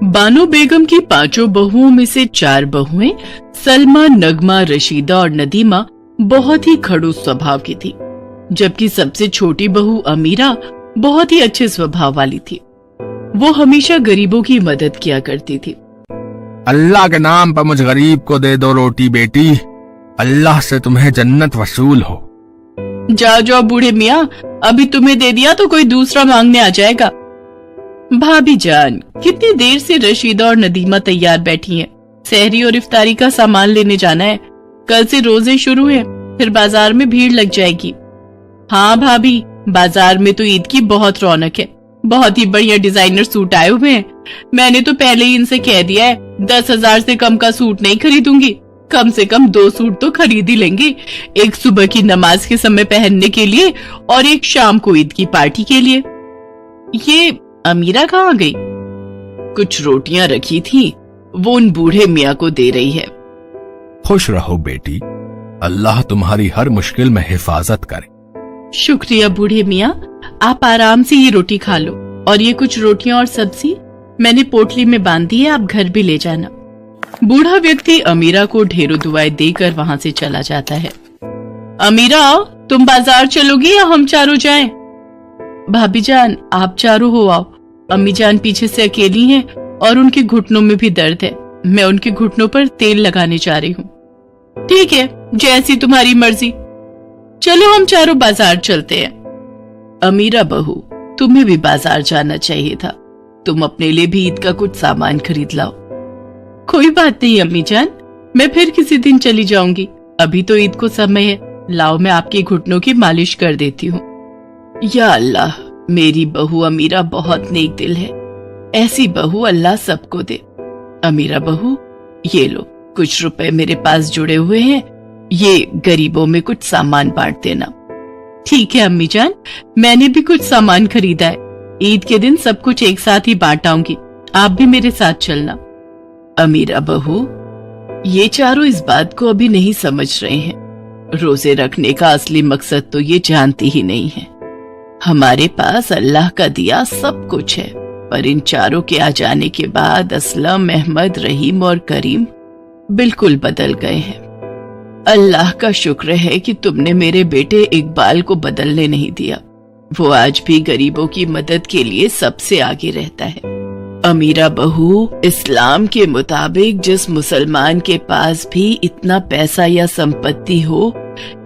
बानो बेगम की 5 बहुओं में से 4 बहुएं सलमा, नगमा, रशीदा और नदीमा बहुत ही खड़ूस स्वभाव की थी, जबकि सबसे छोटी बहू अमीरा बहुत ही अच्छे स्वभाव वाली थी। वो हमेशा गरीबों की मदद किया करती थी। अल्लाह के नाम पर मुझ गरीब को दे दो रोटी बेटी, अल्लाह से तुम्हें जन्नत वसूल हो। जाओ जाओ बूढ़े मियाँ, अभी तुम्हें दे दिया तो कोई दूसरा मांगने आ जाएगा। भाभी जान, कितनी देर से रशीदा और नदीमा तैयार बैठी हैं। सहरी और इफ्तारी का सामान लेने जाना है, कल से रोजे शुरू हैं, फिर बाजार में भीड़ लग जाएगी। हाँ भाभी, बाजार में तो ईद की बहुत रौनक है, बहुत ही बढ़िया डिजाइनर सूट आए हुए हैं। मैंने तो पहले ही इनसे कह दिया है 10,000 से कम का सूट नहीं खरीदूंगी, कम से कम 2 सूट तो खरीद ही लेंगे, एक सुबह की नमाज के समय पहनने के लिए और एक शाम को ईद की पार्टी के लिए। ये अमीरा कहाँ गई? कुछ रोटियां रखी थी, वो उन बूढ़े मियाँ को दे रही है। खुश रहो बेटी, अल्लाह तुम्हारी हर मुश्किल में हिफाजत करे। शुक्रिया बूढ़े मियाँ, आप आराम से ये रोटी खा लो, और ये कुछ रोटियां और सब्जी मैंने पोटली में बांध दी है, आप घर भी ले जाना। बूढ़ा व्यक्ति अमीरा को ढेरों दुआएं देकर वहां से चला जाता है। अमीरा, तुम बाजार चलोगी या हम चारों जाएं? भाभी जान, आप चारों हो आओ, अम्मी जान पीछे से अकेली हैं और उनके घुटनों में भी दर्द है, मैं उनके घुटनों पर तेल लगाने जा रही हूँ। ठीक है, जैसी तुम्हारी मर्जी, चलो हम चारों बाजार चलते हैं। अमीरा बहू, तुम्हें भी बाजार जाना चाहिए था, तुम अपने लिए भी ईद का कुछ सामान खरीद लाओ। कोई बात नहीं अम्मी जान, मैं फिर किसी दिन चली जाऊंगी, अभी तो ईद को समय है, लाओ मैं आपके घुटनों की मालिश कर देती हूँ। या अल्लाह, मेरी बहू अमीरा बहुत नेक दिल है, ऐसी बहू अल्लाह सबको दे। अमीरा बहू, ये लो कुछ रुपए मेरे पास जुड़े हुए हैं, ये गरीबों में कुछ सामान बांट देना। ठीक है अम्मी जान, मैंने भी कुछ सामान खरीदा है, ईद के दिन सब कुछ एक साथ ही बांट आऊंगी, आप भी मेरे साथ चलना। अमीरा बहू, ये चारों इस बात को अभी नहीं समझ रहे हैं, रोजे रखने का असली मकसद तो ये जानती ही नहीं है। हमारे पास अल्लाह का दिया सब कुछ है, पर इन चारों के आ जाने के बाद असलम, अहमद, रहीम और करीम बिल्कुल बदल गए हैं। अल्लाह का शुक्र है कि तुमने मेरे बेटे इकबाल को बदलने नहीं दिया, वो आज भी गरीबों की मदद के लिए सबसे आगे रहता है। अमीरा बहू, इस्लाम के मुताबिक जिस मुसलमान के पास भी इतना पैसा या संपत्ति हो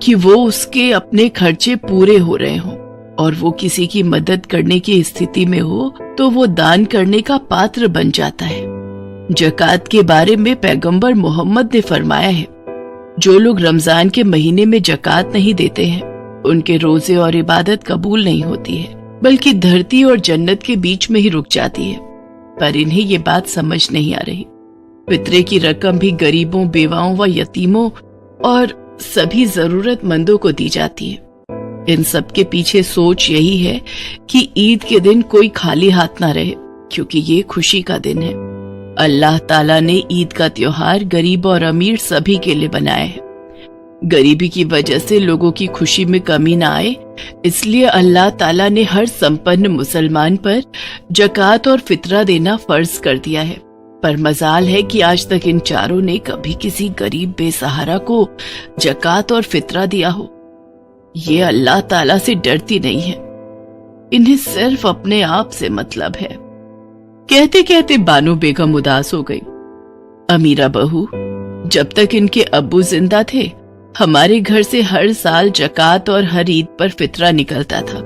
कि वो उसके अपने खर्चे पूरे हो रहे हों और वो किसी की मदद करने की स्थिति में हो, तो वो दान करने का पात्र बन जाता है। ज़कात के बारे में पैगंबर मोहम्मद ने फरमाया है, जो लोग रमजान के महीने में ज़कात नहीं देते हैं, उनके रोजे और इबादत कबूल नहीं होती है, बल्कि धरती और जन्नत के बीच में ही रुक जाती है। पर इन्हें ये बात समझ नहीं आ रही। फितरे की रकम भी गरीबों, बेवाओं व यतीमों और सभी जरूरतमंदों को दी जाती है। इन सब के पीछे सोच यही है कि ईद के दिन कोई खाली हाथ ना रहे, क्योंकि ये खुशी का दिन है। अल्लाह ताला ने ईद का त्योहार गरीब और अमीर सभी के लिए बनाया है। गरीबी की वजह से लोगों की खुशी में कमी ना आए, इसलिए अल्लाह ताला ने हर संपन्न मुसलमान पर ज़कात और फितरा देना फर्ज कर दिया है। पर मजाल है कि आज तक इन चारों ने कभी किसी गरीब बेसहारा को ज़कात और फितरा दिया हो। ये अल्लाह ताला से डरती नहीं है, इन्हें सिर्फ अपने आप से मतलब है। कहते कहते बानो बेगम उदास हो गई। अमीरा बहू, जब तक इनके अब्बू जिंदा थे, हमारे घर से हर साल ज़कात और हर ईद पर फितरा निकलता था।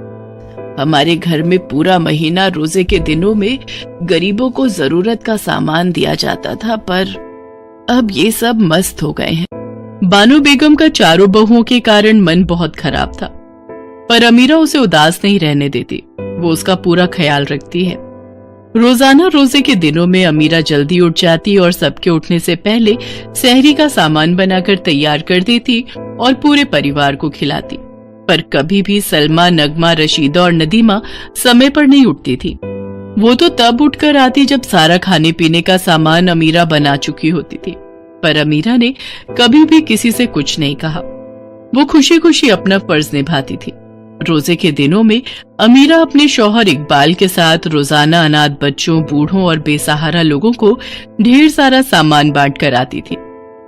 हमारे घर में पूरा महीना रोजे के दिनों में गरीबों को जरूरत का सामान दिया जाता था, पर अब ये सब मस्त हो गए हैं। बानो बेगम का चारों बहुओं के कारण मन बहुत खराब था, पर अमीरा उसे उदास नहीं रहने देती, वो उसका पूरा ख्याल रखती है। रोजाना रोजे के दिनों में अमीरा जल्दी उठ जाती और सबके उठने से पहले सहरी का सामान बनाकर तैयार कर देती और पूरे परिवार को खिलाती। पर कभी भी सलमा, नगमा, रशीदा और नदीमा समय पर नहीं उठती थी। वो तो तब उठकर आती जब सारा खाने पीने का सामान अमीरा बना चुकी होती थी। पर अमीरा ने कभी भी किसी से कुछ नहीं कहा, वो खुशी खुशी अपना फर्ज निभाती थी। रोजे के दिनों में अमीरा अपने शौहर इकबाल के साथ रोजाना अनाथ बच्चों, बूढ़ों और बेसहारा लोगों को ढेर सारा सामान बांट कर आती थी।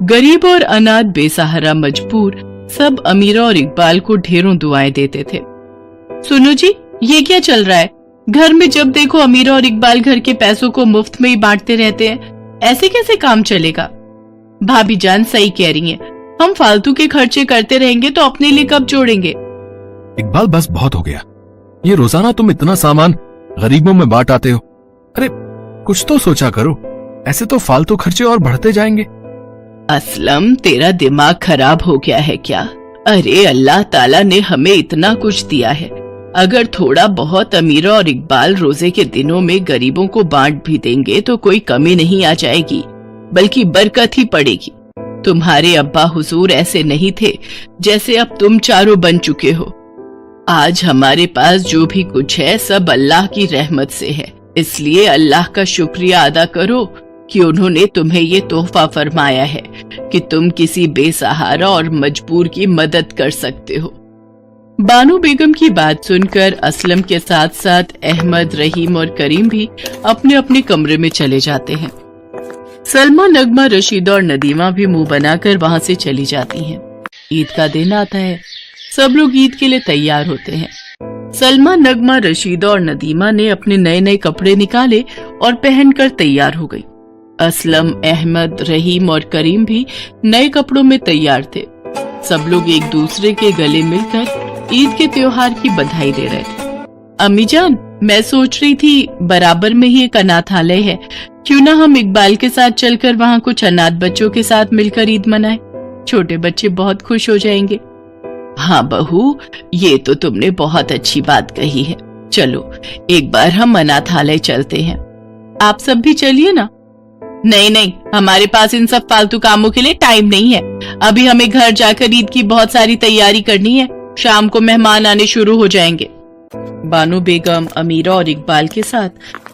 गरीब और अनाथ, बेसहारा, मजबूर सब अमीरा और इकबाल को ढेरों दुआएं देते थे। सुनो जी, ये क्या चल रहा है? घर में जब देखो अमीरा और इकबाल घर के पैसों को मुफ्त में ही बांटते रहते हैं। ऐसे कैसे काम चलेगा? भाभी जान सही कह रही हैं। हम फालतू के खर्चे करते रहेंगे तो अपने लिए कब जोड़ेंगे? इकबाल बस बहुत हो गया। ये रोजाना तुम इतना सामान गरीबों में बांट आते हो। अरे कुछ तो सोचा करो, ऐसे तो फालतू खर्चे और बढ़ते जाएंगे। असलम, तेरा दिमाग खराब हो गया है क्या? अरे अल्लाह ताला ने हमें इतना कुछ दिया है, अगर थोड़ा बहुत अमीरा और इकबाल रोजे के दिनों में गरीबों को बांट भी देंगे तो कोई कमी नहीं आ जाएगी, बल्कि बरकत ही पड़ेगी। तुम्हारे अब्बा हुजूर ऐसे नहीं थे जैसे अब तुम चारों बन चुके हो। आज हमारे पास जो भी कुछ है सब अल्लाह की रहमत से है, इसलिए अल्लाह का शुक्रिया अदा करो कि उन्होंने तुम्हें ये तोहफा फरमाया है कि तुम किसी बेसहारा और मजबूर की मदद कर सकते हो। बानो बेगम की बात सुनकर असलम के साथ साथ अहमद, रहीम और करीम भी अपने अपने कमरे में चले जाते हैं। सलमा, नगमा, रशीदा और नदीमा भी मुंह बनाकर वहां से चली जाती हैं। ईद का दिन आता है, सब लोग ईद के लिए तैयार होते हैं। सलमा, नगमा, रशीदा और नदीमा ने अपने नए नए कपड़े निकाले और पहनकर तैयार हो गई। असलम, अहमद, रहीम और करीम भी नए कपड़ों में तैयार थे। सब लोग एक दूसरे के गले मिलकर ईद के त्योहार की बधाई दे रहे थे। अम्मी जान, मैं सोच रही थी बराबर में ही एक अनाथालय है, क्यों ना हम इकबाल के साथ चलकर वहाँ कुछ अनाथ बच्चों के साथ मिलकर ईद मनाएं? छोटे बच्चे बहुत खुश हो जाएंगे। हाँ बहू, ये तो तुमने बहुत अच्छी बात कही है। चलो एक बार हम अनाथालय चलते हैं। आप सब भी चलिए ना। नहीं नहीं, हमारे पास इन सब फालतू कामों के लिए टाइम नहीं है। अभी हमें घर जाकर ईद की बहुत सारी तैयारी करनी है, शाम को मेहमान आने शुरू हो जाएंगे। बानो बेगम अमीरा और इकबाल के साथ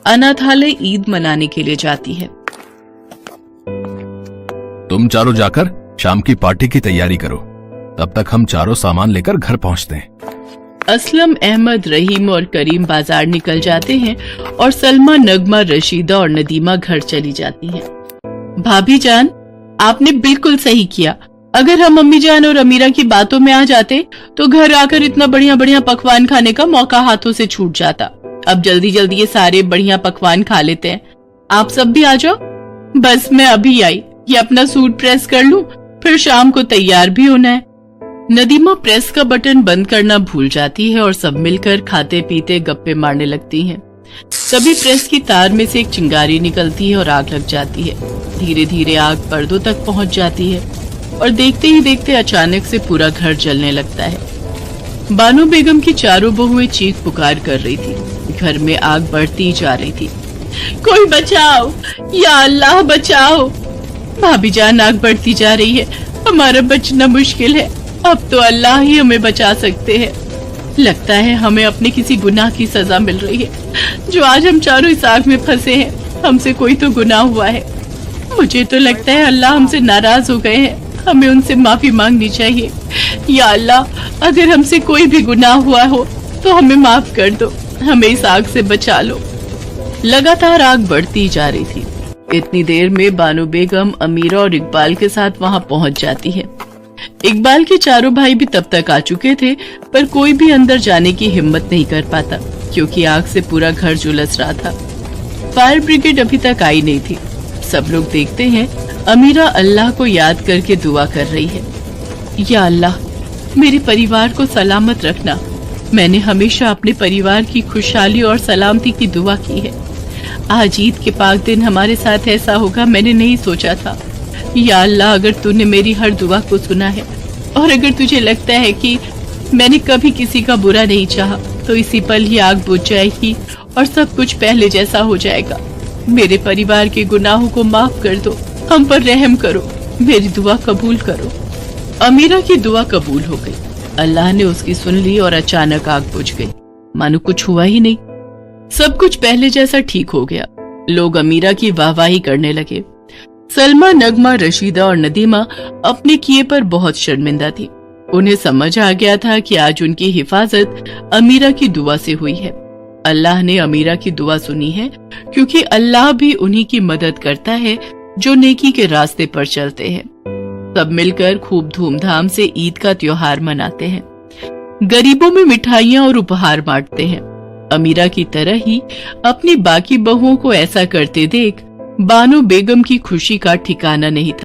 अनाथालय ईद मनाने के लिए जाती है। तुम चारों जाकर शाम की पार्टी की तैयारी करो, तब तक हम चारों सामान लेकर घर पहुंचते हैं। असलम, अहमद, रहीम और करीम बाजार निकल जाते हैं और सलमा, नगमा, रशीदा और नदीमा घर चली जाती हैं। भाभी जान, आपने बिल्कुल सही किया। अगर हम अम्मी जान और अमीरा की बातों में आ जाते तो घर आकर इतना बढ़िया बढ़िया पकवान खाने का मौका हाथों से छूट जाता। अब जल्दी जल्दी ये सारे बढ़िया पकवान खा लेते हैं। आप सब भी आ जाओ। बस मैं अभी आई, ये अपना सूट प्रेस कर लूं, फिर शाम को तैयार भी होना है। नदीमा प्रेस का बटन बंद करना भूल जाती है और सब मिलकर खाते पीते गप्पे मारने लगती हैं। तभी प्रेस की तार में से एक चिंगारी निकलती है और आग लग जाती है। धीरे धीरे आग पर्दों तक पहुंच जाती है और देखते ही देखते अचानक से पूरा घर जलने लगता है। बानो बेगम की चारों बहुएं चीख पुकार कर रही थी। घर में आग बढ़ती जा रही थी। कोई बचाओ, या अल्लाह बचाओ। भाभी जान, आग बढ़ती जा रही है, हमारा बचना मुश्किल है। अब तो अल्लाह ही हमें बचा सकते हैं। लगता है हमें अपने किसी गुनाह की सजा मिल रही है। जो आज हम चारों इस आग में फंसे हैं, हमसे कोई तो गुनाह हुआ है। मुझे तो लगता है अल्लाह हमसे नाराज हो गए हैं, हमें उनसे माफी मांगनी चाहिए। या अल्लाह, अगर हमसे कोई भी गुनाह हुआ हो तो हमें माफ कर दो, हमें इस आग से बचा लो। लगातार आग बढ़ती जा रही थी। इतनी देर में बानो बेगम अमीरा और इकबाल के साथ वहां पहुंच जाती है। इकबाल के चारों भाई भी तब तक आ चुके थे, पर कोई भी अंदर जाने की हिम्मत नहीं कर पाता क्योंकि आग से पूरा घर झुलस रहा था। फायर ब्रिगेड अभी तक आई नहीं थी। सब लोग देखते हैं अमीरा अल्लाह को याद करके दुआ कर रही है। या अल्लाह, मेरे परिवार को सलामत रखना। मैंने हमेशा अपने परिवार की खुशहाली और सलामती की दुआ की है। आज ईद के पाक दिन हमारे साथ ऐसा होगा मैंने नहीं सोचा था। या अल्लाह, अगर तूने मेरी हर दुआ को सुना है और अगर तुझे लगता है कि मैंने कभी किसी का बुरा नहीं चाहा, तो इसी पल ही आग बुझ जाएगी और सब कुछ पहले जैसा हो जाएगा। मेरे परिवार के गुनाहों को माफ कर दो, हम पर रहम करो, मेरी दुआ कबूल करो। अमीरा की दुआ कबूल हो गई। अल्लाह ने उसकी सुन ली और अचानक आग बुझ गई, मानो कुछ हुआ ही नहीं। सब कुछ पहले जैसा ठीक हो गया। लोग अमीरा की वाहवाही करने लगे। सलमा, नगमा, रशीदा और नदीमा अपने किए पर बहुत शर्मिंदा थी। उन्हें समझ आ गया था कि आज उनकी हिफाजत अमीरा की दुआ से हुई है। अल्लाह ने अमीरा की दुआ सुनी है, क्योंकि अल्लाह भी उन्हीं की मदद करता है जो नेकी के रास्ते पर चलते हैं। सब मिलकर खूब धूमधाम से ईद का त्योहार मनाते हैं, गरीबों में मिठाइयां और उपहार बांटते हैं। अमीरा की तरह ही अपनी बाकी बहुओं को ऐसा करते देख बानो बेगम की खुशी का ठिकाना नहीं था।